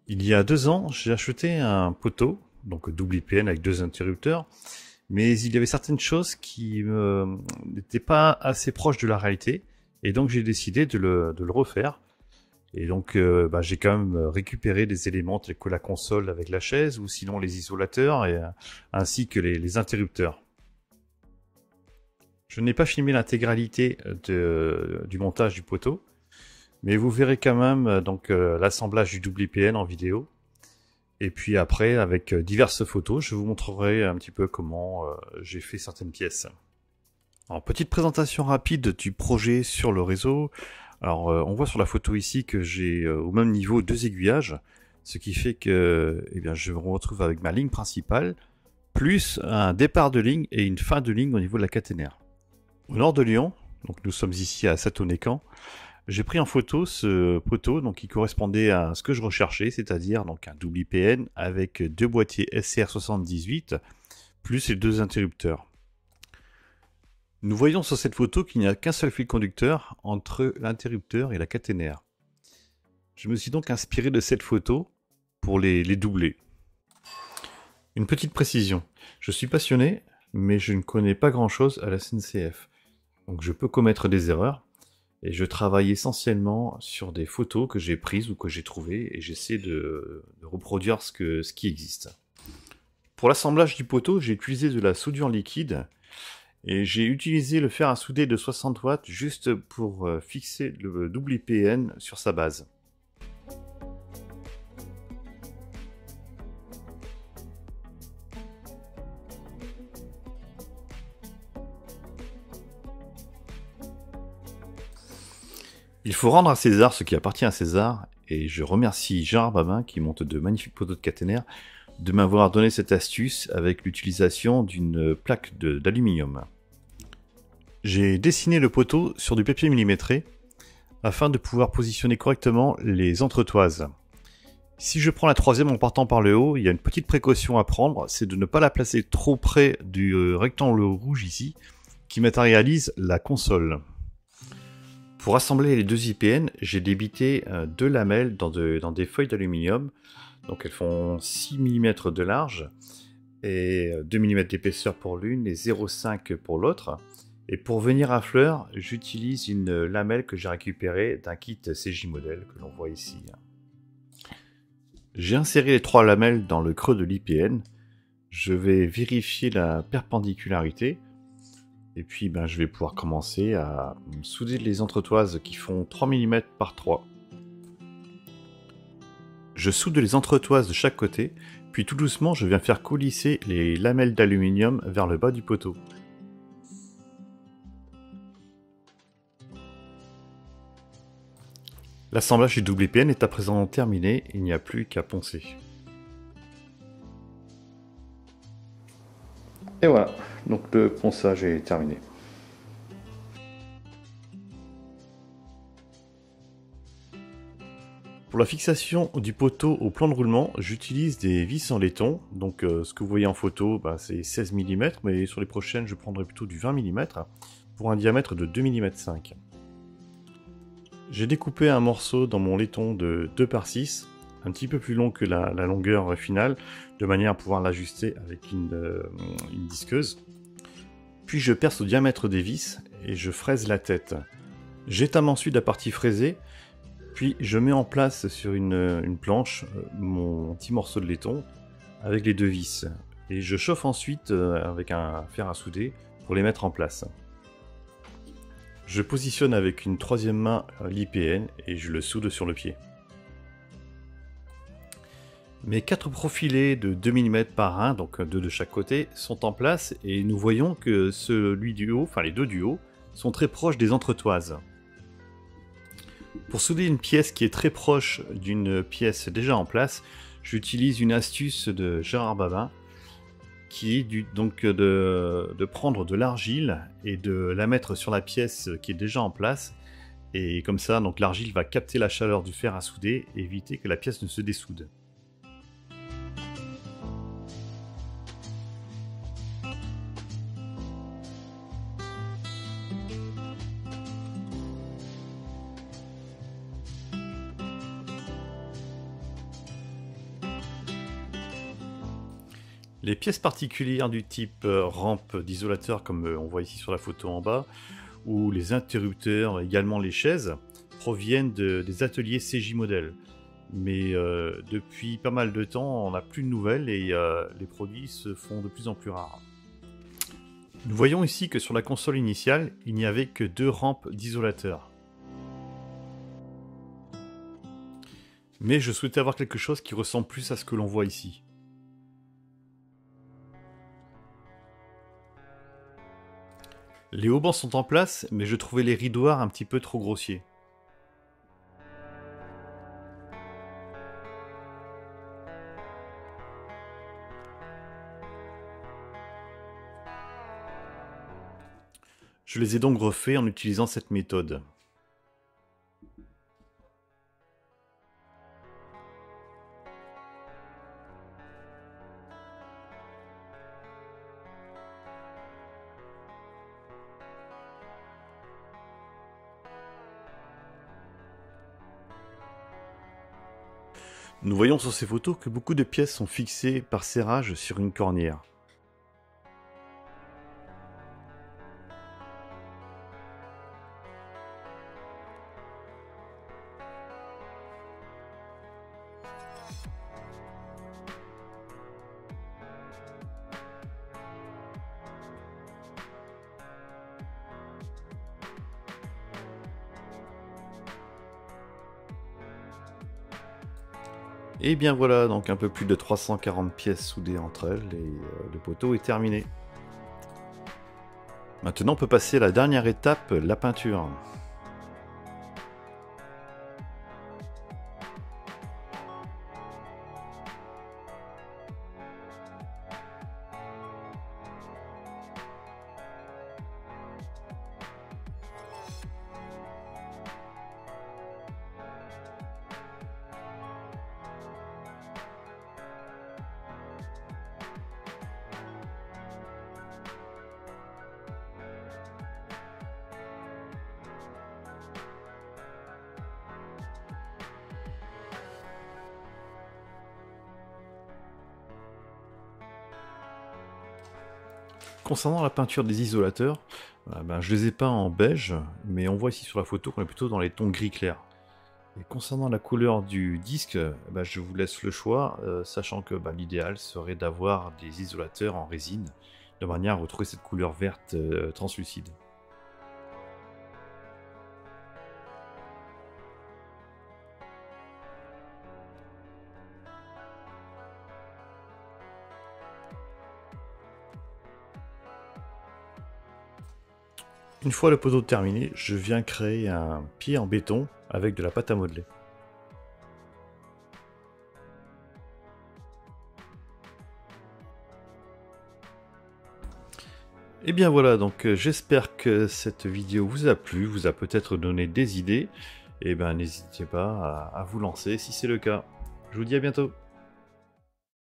Il y a 2 ans, j'ai acheté un poteau, donc double IPN avec 2 interrupteurs, mais il y avait certaines choses qui n'étaient pas assez proches de la réalité, et donc j'ai décidé de le refaire. Et donc j'ai quand même récupéré des éléments tels que la console avec la chaise, ou sinon les isolateurs, ainsi que les interrupteurs. Je n'ai pas filmé l'intégralité du montage du poteau, mais vous verrez quand même l'assemblage du double IPN en vidéo. Et puis après, avec diverses photos, je vous montrerai un petit peu comment j'ai fait certaines pièces. Alors, petite présentation rapide du projet sur le réseau. Alors, on voit sur la photo ici que j'ai au même niveau 2 aiguillages, ce qui fait que je me retrouve avec ma ligne principale, plus un départ de ligne et une fin de ligne au niveau de la caténaire. Au nord de Lyon, donc nous sommes ici à Satonécan, j'ai pris en photo ce poteau qui correspondait à ce que je recherchais, c'est-à-dire un double IPN avec 2 boîtiers SCR78 plus les 2 interrupteurs. Nous voyons sur cette photo qu'il n'y a qu'un seul fil conducteur entre l'interrupteur et la caténaire. Je me suis donc inspiré de cette photo pour les doubler. Une petite précision, je suis passionné, mais je ne connais pas grand-chose à la SNCF. Donc je peux commettre des erreurs. Et je travaille essentiellement sur des photos que j'ai prises ou que j'ai trouvées, et j'essaie de reproduire ce qui existe. Pour l'assemblage du poteau, j'ai utilisé de la soudure liquide, et j'ai utilisé le fer à souder de 60 watts juste pour fixer le double IPN sur sa base. Il faut rendre à César ce qui appartient à César, et je remercie Gérard Babin qui monte de magnifiques poteaux de caténaire de m'avoir donné cette astuce avec l'utilisation d'une plaque d'aluminium. J'ai dessiné le poteau sur du papier millimétré afin de pouvoir positionner correctement les entretoises. Si je prends la troisième en partant par le haut, il y a une petite précaution à prendre, c'est de ne pas la placer trop près du rectangle rouge ici qui matérialise la console. Pour assembler les 2 IPN, j'ai débité 2 lamelles dans des feuilles d'aluminium. Donc elles font 6 mm de large et 2 mm d'épaisseur pour l'une et 0,5 pour l'autre. Et pour venir à fleur, j'utilise une lamelle que j'ai récupérée d'un kit CJ Model que l'on voit ici. J'ai inséré les 3 lamelles dans le creux de l'IPN. Je vais vérifier la perpendicularité. Et puis je vais pouvoir commencer à souder les entretoises qui font 3 mm par 3. Je soude les entretoises de chaque côté, puis tout doucement je viens faire coulisser les lamelles d'aluminium vers le bas du poteau. L'assemblage du double IPN est à présent terminé, il n'y a plus qu'à poncer. Et voilà, donc le ponçage est terminé. Pour la fixation du poteau au plan de roulement, j'utilise des vis en laiton. Donc ce que vous voyez en photo, c'est 16 mm, mais sur les prochaines, je prendrai plutôt du 20 mm pour un diamètre de 2,5 mm. J'ai découpé un morceau dans mon laiton de 2 par 6, un petit peu plus long que la longueur finale, de manière à pouvoir l'ajuster avec une disqueuse. Puis je perce au diamètre des vis et je fraise la tête. J'étame ensuite la partie fraisée, puis je mets en place sur une planche mon petit morceau de laiton avec les 2 vis. Et je chauffe ensuite avec un fer à souder pour les mettre en place. Je positionne avec une troisième main l'IPN et je le soude sur le pied. Mes 4 profilés de 2 mm par 1, donc 2 de chaque côté, sont en place et nous voyons que celui du haut, les 2 du haut, sont très proches des entretoises. Pour souder une pièce qui est très proche d'une pièce déjà en place, j'utilise une astuce de Gérard Babin qui est de prendre de l'argile et de la mettre sur la pièce qui est déjà en place. Et comme ça, l'argile va capter la chaleur du fer à souder et éviter que la pièce ne se dessoude. Les pièces particulières du type rampe d'isolateur, comme on voit ici sur la photo en bas, ou les interrupteurs, également les chaises, proviennent des ateliers CJ Model. Mais depuis pas mal de temps, on n'a plus de nouvelles et les produits se font de plus en plus rares. Nous voyons ici que sur la console initiale, il n'y avait que 2 rampes d'isolateur. Mais je souhaitais avoir quelque chose qui ressemble plus à ce que l'on voit ici. Les haubans sont en place, mais je trouvais les ridoirs un petit peu trop grossiers. Je les ai donc refaits en utilisant cette méthode. Nous voyons sur ces photos que beaucoup de pièces sont fixées par serrage sur une cornière. Et bien voilà, donc un peu plus de 340 pièces soudées entre elles et le poteau est terminé. Maintenant on peut passer à la dernière étape, la peinture. Concernant la peinture des isolateurs, je les ai peints en beige, mais on voit ici sur la photo qu'on est plutôt dans les tons gris clair. Et concernant la couleur du disque, je vous laisse le choix, sachant que l'idéal serait d'avoir des isolateurs en résine, de manière à retrouver cette couleur verte translucide. Une fois le poteau terminé, je viens créer un pied en béton avec de la pâte à modeler. Et bien voilà, donc j'espère que cette vidéo vous a plu, vous a peut-être donné des idées. Et n'hésitez pas à vous lancer si c'est le cas. Je vous dis à bientôt.